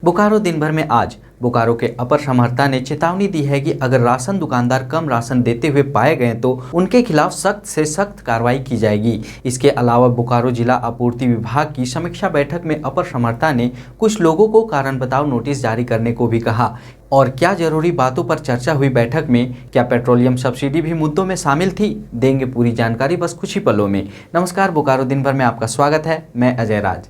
बोकारो दिन भर में आज बोकारो के अपर समाहर्ता ने चेतावनी दी है कि अगर राशन दुकानदार कम राशन देते हुए पाए गए तो उनके खिलाफ सख्त से सख्त कार्रवाई की जाएगी। इसके अलावा बोकारो जिला आपूर्ति विभाग की समीक्षा बैठक में अपर समाहर्ता ने कुछ लोगों को कारण बताओ नोटिस जारी करने को भी कहा। और क्या जरूरी बातों पर चर्चा हुई बैठक में? क्या पेट्रोलियम सब्सिडी भी मुद्दों में शामिल थी? देंगे पूरी जानकारी बस कुछ ही पलों में। नमस्कार, बोकारो दिन भर में आपका स्वागत है। मैं अजय राज।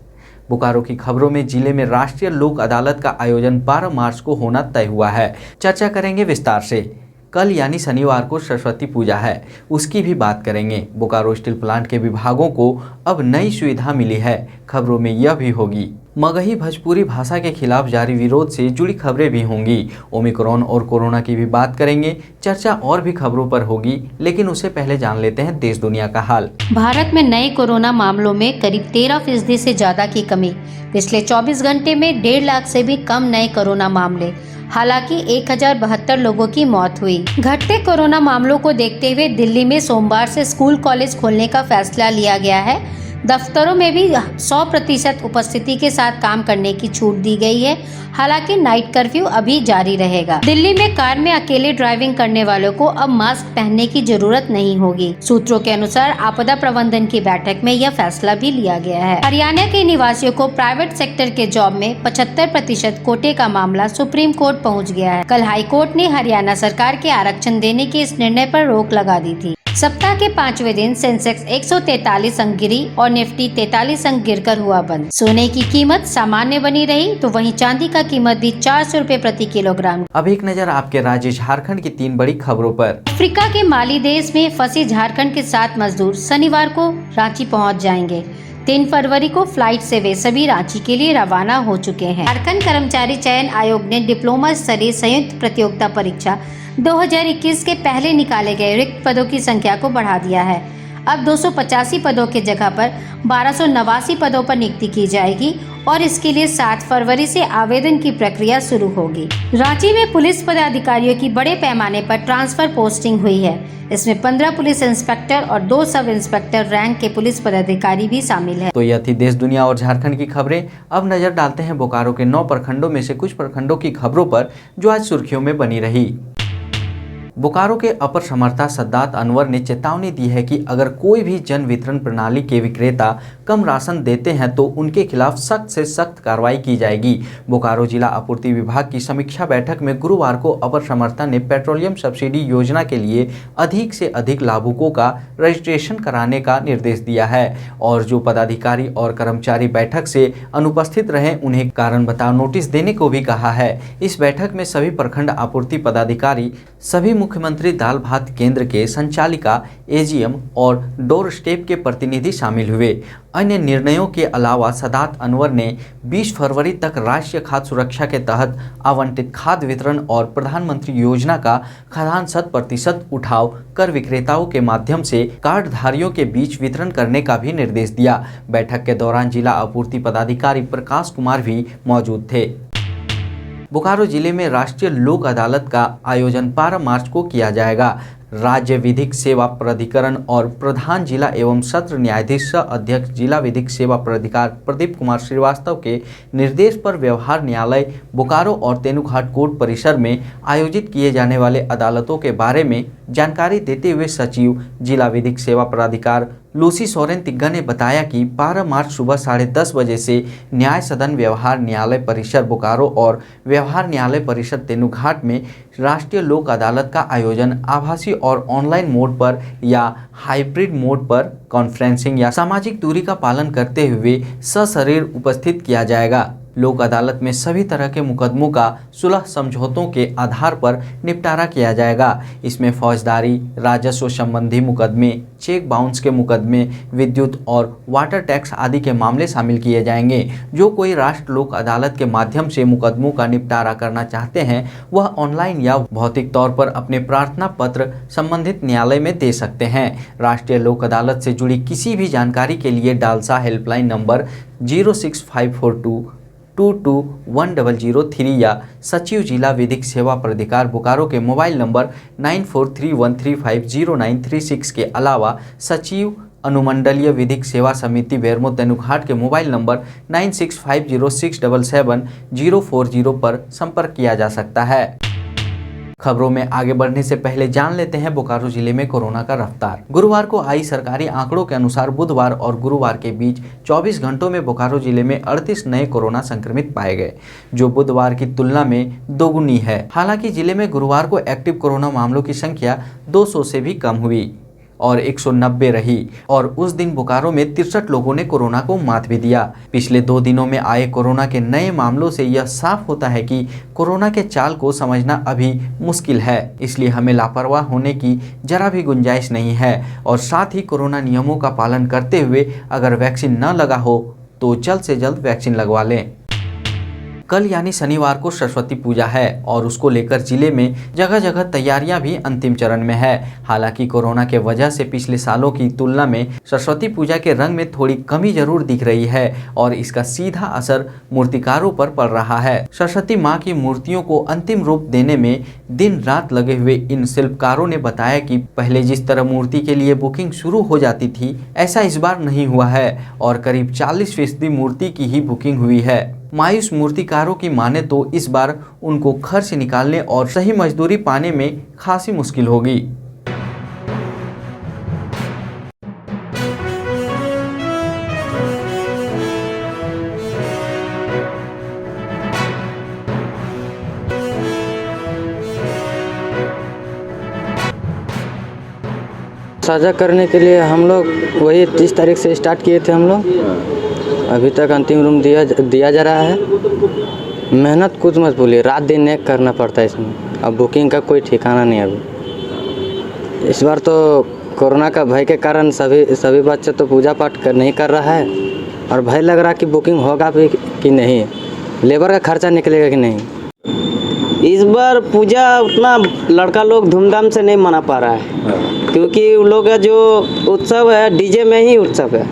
बोकारो की खबरों में जिले में राष्ट्रीय लोक अदालत का आयोजन 12 मार्च को होना तय हुआ है। चर्चा करेंगे विस्तार से। कल यानी शनिवार को सरस्वती पूजा है, उसकी भी बात करेंगे। बोकारो स्टील प्लांट के विभागों को अब नई सुविधा मिली है, खबरों में यह भी होगी। मगही भोजपुरी भाषा के खिलाफ जारी विरोध से जुड़ी खबरें भी होंगी। ओमिक्रॉन और कोरोना की भी बात करेंगे। चर्चा और भी खबरों पर होगी, लेकिन उससे पहले जान लेते हैं देश दुनिया का हाल। भारत में नए कोरोना मामलों में करीब 13% से ज्यादा की कमी। पिछले 24 घंटे में 1.5 लाख से भी कम नए कोरोना मामले। हालांकि 1072 लोगों की मौत हुई। घटते कोरोना मामलों को देखते हुए दिल्ली में सोमवार से स्कूल कॉलेज खोलने का फैसला लिया गया है। दफ्तरों में भी 100% उपस्थिति के साथ काम करने की छूट दी गई है। हालांकि नाइट कर्फ्यू अभी जारी रहेगा। दिल्ली में कार में अकेले ड्राइविंग करने वालों को अब मास्क पहनने की जरूरत नहीं होगी। सूत्रों के अनुसार आपदा प्रबंधन की बैठक में यह फैसला भी लिया गया है। हरियाणा के निवासियों को प्राइवेट सेक्टर के जॉब में 75% कोटे का मामला सुप्रीम कोर्ट पहुँच गया है। कल हाई कोर्ट ने हरियाणा सरकार के आरक्षण देने के इस निर्णय पर रोक लगा दी थी। सप्ताह के 5वें दिन सेंसेक्स 143 अंक गिरी और निफ्टी 43 अंक गिरकर हुआ बंद। सोने की कीमत सामान्य बनी रही तो वहीं चांदी का कीमत भी 400 रुपए प्रति किलोग्राम। अब एक नजर आपके राज्य झारखंड की 3 बड़ी खबरों पर। अफ्रीका के माली देश में फंसे झारखंड के 7 मजदूर शनिवार को रांची पहुंच जाएंगे। 3 फरवरी को फ्लाइट से वे सभी रांची के लिए रवाना हो चुके हैं। झारखंड कर्मचारी चयन आयोग ने डिप्लोमा स्तरीय संयुक्त प्रतियोगिता परीक्षा 2021 के पहले निकाले गए रिक्त पदों की संख्या को बढ़ा दिया है। अब 285 पदों के जगह पर 1289 पदों पर नियुक्ति की जाएगी और इसके लिए 7 फरवरी से आवेदन की प्रक्रिया शुरू होगी। रांची में पुलिस पदाधिकारियों की बड़े पैमाने पर ट्रांसफर पोस्टिंग हुई है। इसमें 15 पुलिस इंस्पेक्टर और 2 सब इंस्पेक्टर रैंक के पुलिस पदाधिकारी भी शामिल हैं। तो यह थी देश दुनिया और झारखंड की खबरें। अब नजर डालते हैं बोकारो के 9 प्रखंडों में से कुछ प्रखंडों की खबरों पर जो आज सुर्खियों में बनी रही। बोकारो के अपर समाहर्ता सद्दात अनवर ने चेतावनी दी है कि अगर कोई भी जन वितरण प्रणाली के विक्रेता कम राशन देते हैं तो उनके खिलाफ सख्त से सख्त कार्रवाई की जाएगी। बोकारो जिला आपूर्ति विभाग की समीक्षा बैठक में गुरुवार को अपर समाहर्ता ने पेट्रोलियम सब्सिडी योजना के लिए अधिक से अधिक लाभुकों का रजिस्ट्रेशन कराने का निर्देश दिया है और जो पदाधिकारी और कर्मचारी बैठक से अनुपस्थित रहे उन्हें कारण बताओ नोटिस देने को भी कहा है। इस बैठक में सभी प्रखंड आपूर्ति पदाधिकारी, सभी मुख्यमंत्री दाल भात केंद्र के संचालिका, एजीएम और डोर स्टेप के प्रतिनिधि शामिल हुए। अन्य निर्णयों के अलावा सद्दात अनवर ने 20 फरवरी तक राष्ट्रीय खाद्य सुरक्षा के तहत आवंटित खाद्य वितरण और प्रधानमंत्री योजना का खाद्यान्न 100% उठाव कर विक्रेताओं के माध्यम से कार्डधारियों के बीच वितरण करने का भी निर्देश दिया। बैठक के दौरान जिला आपूर्ति पदाधिकारी प्रकाश कुमार भी मौजूद थे। बोकारो जिले में राष्ट्रीय लोक अदालत का आयोजन 12 मार्च को किया जाएगा। राज्य विधिक सेवा प्राधिकरण और प्रधान जिला एवं सत्र न्यायाधीश सह अध्यक्ष जिला विधिक सेवा प्राधिकार प्रदीप कुमार श्रीवास्तव के निर्देश पर व्यवहार न्यायालय बोकारो और तेनुघाट कोर्ट परिसर में आयोजित किए जाने वाले अदालतों के बारे में जानकारी देते हुए सचिव जिला विधिक सेवा प्राधिकार लूसी सोरेन तिग्गा ने बताया कि 12 मार्च सुबह 10:30 बजे से न्याय सदन व्यवहार न्यायालय परिसर बोकारो और व्यवहार न्यायालय परिसर तेनुघाट में राष्ट्रीय लोक अदालत का आयोजन आभासी और ऑनलाइन मोड पर या हाइब्रिड मोड पर कॉन्फ्रेंसिंग या सामाजिक दूरी का पालन करते हुए सशरीर उपस्थित किया जाएगा। लोक अदालत में सभी तरह के मुकदमों का सुलह समझौतों के आधार पर निपटारा किया जाएगा। इसमें फौजदारी, राजस्व संबंधी मुकदमे, चेक बाउंस के मुकदमे, विद्युत और वाटर टैक्स आदि के मामले शामिल किए जाएंगे। जो कोई राष्ट्र लोक अदालत के माध्यम से मुकदमों का निपटारा करना चाहते हैं वह ऑनलाइन या भौतिक तौर पर अपने प्रार्थना पत्र संबंधित न्यायालय में दे सकते हैं। राष्ट्रीय लोक अदालत से जुड़ी किसी भी जानकारी के लिए डालसा हेल्पलाइन नंबर 06542221003 या सचिव जिला विधिक सेवा प्राधिकार बोकारो के मोबाइल नंबर 9431350936 के अलावा सचिव अनुमंडलीय विधिक सेवा समिति बेरमो तेनुघाट के मोबाइल नंबर 9650677040 पर संपर्क किया जा सकता है। खबरों में आगे बढ़ने से पहले जान लेते हैं बोकारो जिले में कोरोना का रफ्तार। गुरुवार को आई सरकारी आंकड़ों के अनुसार बुधवार और गुरुवार के बीच 24 घंटों में बोकारो जिले में 38 नए कोरोना संक्रमित पाए गए, जो बुधवार की तुलना में दोगुनी है। हालांकि जिले में गुरुवार को एक्टिव कोरोना मामलों की संख्या 200 से भी कम हुई और 190 रही और उस दिन बोकारो में 63 लोगों ने कोरोना को मात भी दिया। पिछले 2 दिनों में आए कोरोना के नए मामलों से यह साफ होता है कि कोरोना के चाल को समझना अभी मुश्किल है, इसलिए हमें लापरवाह होने की जरा भी गुंजाइश नहीं है और साथ ही कोरोना नियमों का पालन करते हुए अगर वैक्सीन न लगा हो तो जल्द से जल्द वैक्सीन लगवा लें। कल यानी शनिवार को सरस्वती पूजा है और उसको लेकर जिले में जगह जगह तैयारियां भी अंतिम चरण में है। हालांकि कोरोना के वजह से पिछले सालों की तुलना में सरस्वती पूजा के रंग में थोड़ी कमी जरूर दिख रही है और इसका सीधा असर मूर्तिकारों पर पड़ रहा है। सरस्वती मां की मूर्तियों को अंतिम रूप देने में दिन रात लगे हुए इन शिल्पकारों ने बताया कि पहले जिस तरह मूर्ति के लिए बुकिंग शुरू हो जाती थी, ऐसा इस बार नहीं हुआ है और करीब 40% मूर्ति की ही बुकिंग हुई है। मायूस मूर्तिकारों की माने तो इस बार उनको खर्च निकालने और सही मजदूरी पाने में खासी मुश्किल होगी। साझा करने के लिए हम लोग वही 30 तारीख से स्टार्ट किए थे हम लोग। अभी तक अंतिम रूम दिया जा रहा है। मेहनत कुछ मत भूलिए, रात दिन एक करना पड़ता है इसमें। अब बुकिंग का कोई ठिकाना नहीं। अभी इस बार तो कोरोना का भय के कारण सभी बच्चे तो पूजा पाठ नहीं कर रहा है और भय लग रहा कि बुकिंग होगा भी कि नहीं, लेबर का खर्चा निकलेगा कि नहीं। इस बार पूजा उतना लड़का लोग धूमधाम से नहीं मना पा रहा है क्योंकि उन लोग का जो उत्सव है डीजे में ही उत्सव है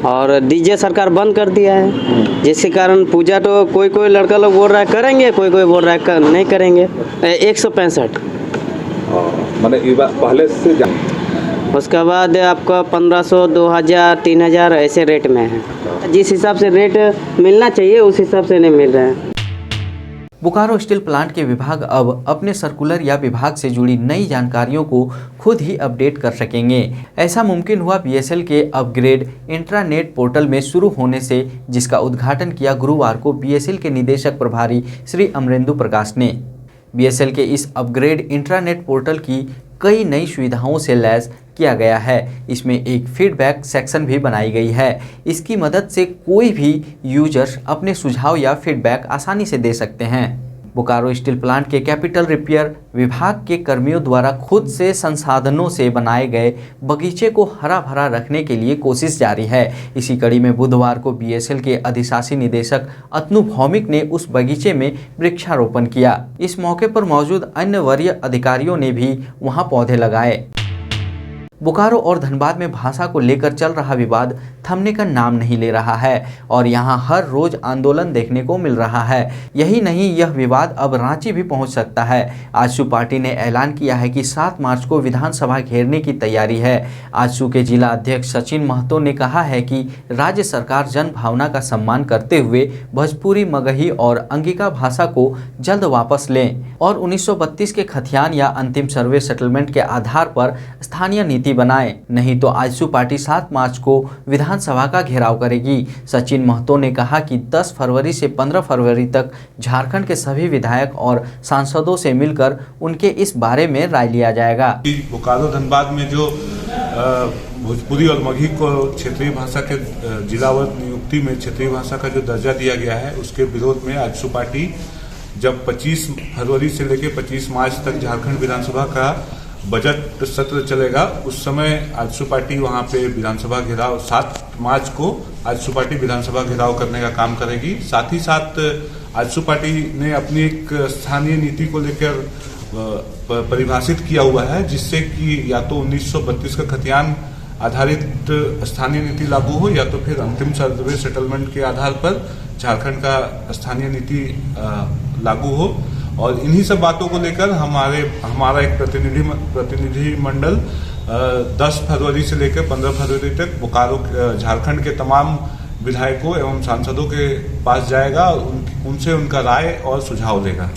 और डीजे सरकार बंद कर दिया है, जिसके कारण पूजा तो कोई लड़का लोग बोल रहा है करेंगे, कोई बोल रहा है नहीं करेंगे। 165 मैंने पहले से उसके बाद आपका 1500, 2000, 3000 ऐसे रेट में है। जिस हिसाब से रेट मिलना चाहिए उस हिसाब से नहीं मिल रहा है। बोकारो स्टील प्लांट के विभाग अब अपने सर्कुलर या विभाग से जुड़ी नई जानकारियों को खुद ही अपडेट कर सकेंगे। ऐसा मुमकिन हुआ बीएसएल के अपग्रेड इंट्रानेट पोर्टल में शुरू होने से, जिसका उद्घाटन किया गुरुवार को बीएसएल के निदेशक प्रभारी श्री अमरेंदु प्रकाश ने। बीएसएल के इस अपग्रेड इंट्रानेट पोर्टल की कई नई सुविधाओं से लैस किया गया है। इसमें एक फीडबैक सेक्शन भी बनाई गई है। इसकी मदद से कोई भी यूजर्स अपने सुझाव या फीडबैक आसानी से दे सकते हैं। बोकारो स्टील प्लांट के कैपिटल रिपेयर विभाग के कर्मियों द्वारा खुद से संसाधनों से बनाए गए बगीचे को हरा भरा रखने के लिए कोशिश जारी है। इसी कड़ी में बुधवार को बीएसएल के अधिशासी निदेशक अतनु भौमिक ने उस बगीचे में वृक्षारोपण किया। इस मौके पर मौजूद अन्य वरीय अधिकारियों ने भी वहां पौधे लगाए। बोकारो और धनबाद में भाषा को लेकर चल रहा विवाद थमने का नाम नहीं ले रहा है और यहां हर रोज आंदोलन देखने को मिल रहा है। यही नहीं, यह विवाद अब रांची भी पहुंच सकता है। आजसू पार्टी ने ऐलान किया है कि 7 मार्च को विधानसभा घेरने की तैयारी है। आजसू के जिला अध्यक्ष सचिन महतो ने कहा है कि राज्य सरकार जन भावना का सम्मान करते हुए भोजपुरी, मगही और अंगिका भाषा को जल्द वापस लें और 1932 के खतियान या अंतिम सर्वे सेटलमेंट के आधार पर स्थानीय नीति बनाए, नहीं तो आजसू पार्टी 7 मार्च को विधानसभा का घेराव करेगी। सचिन महतो ने कहा कि 10 फरवरी से 15 फरवरी तक झारखंड के सभी विधायक और सांसदों से मिलकर उनके इस बारे में राय लिया जाएगा। बोकारो धनबाद में जो भोजपुरी और मगही को क्षेत्रीय भाषा के जिलावार नियुक्ति में क्षेत्रीय भाषा का जो दर्जा दिया गया है, उसके विरोध में आजसू पार्टी जब 25 फरवरी से लेकर 25 मार्च तक झारखंड विधानसभा का बजट सत्र चलेगा, उस समय आजसू पार्टी वहां पे विधानसभा घेराव 7 मार्च को आजसू पार्टी विधानसभा घेराव करने का काम करेगी। साथ ही साथ आजसू पार्टी ने अपनी एक स्थानीय नीति को लेकर परिभाषित किया हुआ है, जिससे कि या तो 1932 का खतियान आधारित स्थानीय नीति लागू हो या तो फिर अंतिम सर्वे सेटलमेंट के आधार पर झारखंड का स्थानीय नीति लागू हो। और इन्हीं सब बातों को लेकर हमारा एक प्रतिनिधि मंडल 10 फरवरी से लेकर 15 फरवरी तक बोकारो झारखंड के तमाम विधायकों एवं सांसदों के पास जाएगा और उनसे उनका राय और सुझाव लेगा।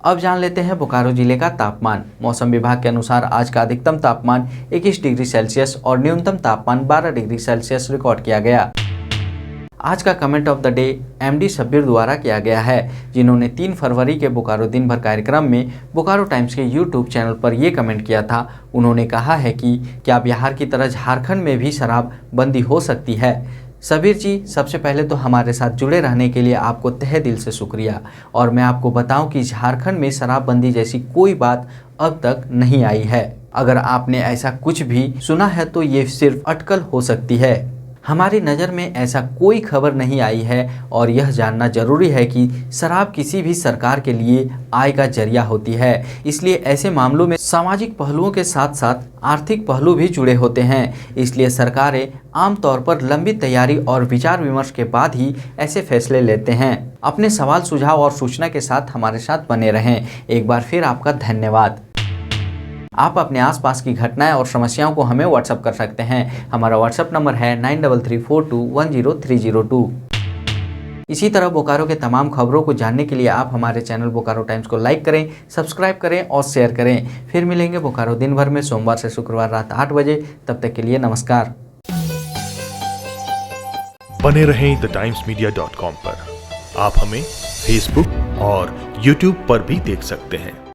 अब जान लेते हैं बोकारो जिले का तापमान। मौसम विभाग के अनुसार आज का अधिकतम तापमान 21 डिग्री सेल्सियस और न्यूनतम तापमान 12 डिग्री सेल्सियस रिकॉर्ड किया गया। आज का comment of the day MD Shabbir द्वारा किया गया है, जिन्होंने 3 फरवरी के बोकारो दिन भर कार्यक्रम में बोकारो टाइम्स के यूट्यूब चैनल पर ये कमेंट किया था। उन्होंने कहा है कि क्या बिहार की तरह झारखंड में भी शराब बंदी हो सकती है। शब्बीर जी, सबसे पहले तो हमारे साथ जुड़े रहने के लिए आपको तहे दिल से शुक्रिया। और मैं आपको बताऊं कि झारखंड में शराबबंदी जैसी कोई बात अब तक नहीं आई है। अगर आपने ऐसा कुछ भी सुना है तो ये सिर्फ अटकल हो सकती है। हमारी नज़र में ऐसा कोई खबर नहीं आई है और यह जानना जरूरी है कि शराब किसी भी सरकार के लिए आय का जरिया होती है। इसलिए ऐसे मामलों में सामाजिक पहलुओं के साथ साथ आर्थिक पहलू भी जुड़े होते हैं। इसलिए सरकारें आमतौर पर लंबी तैयारी और विचार विमर्श के बाद ही ऐसे फैसले लेते हैं। अपने सवाल, सुझाव और सूचना के साथ हमारे साथ बने रहें। एक बार फिर आपका धन्यवाद। आप अपने आसपास की घटनाएं और समस्याओं को हमें व्हाट्सएप कर सकते हैं। हमारा व्हाट्सएप नंबर है 9334210302। इसी तरह बोकारो के तमाम खबरों को जानने के लिए आप हमारे चैनल बोकारो टाइम्स को लाइक करें, सब्सक्राइब करें और शेयर करें। फिर मिलेंगे बोकारो दिन भर में सोमवार से शुक्रवार रात 8 बजे। तब तक के लिए नमस्कार। बने रहें thetimesmedia.com पर। आप हमें फेसबुक और यूट्यूब पर भी देख सकते हैं।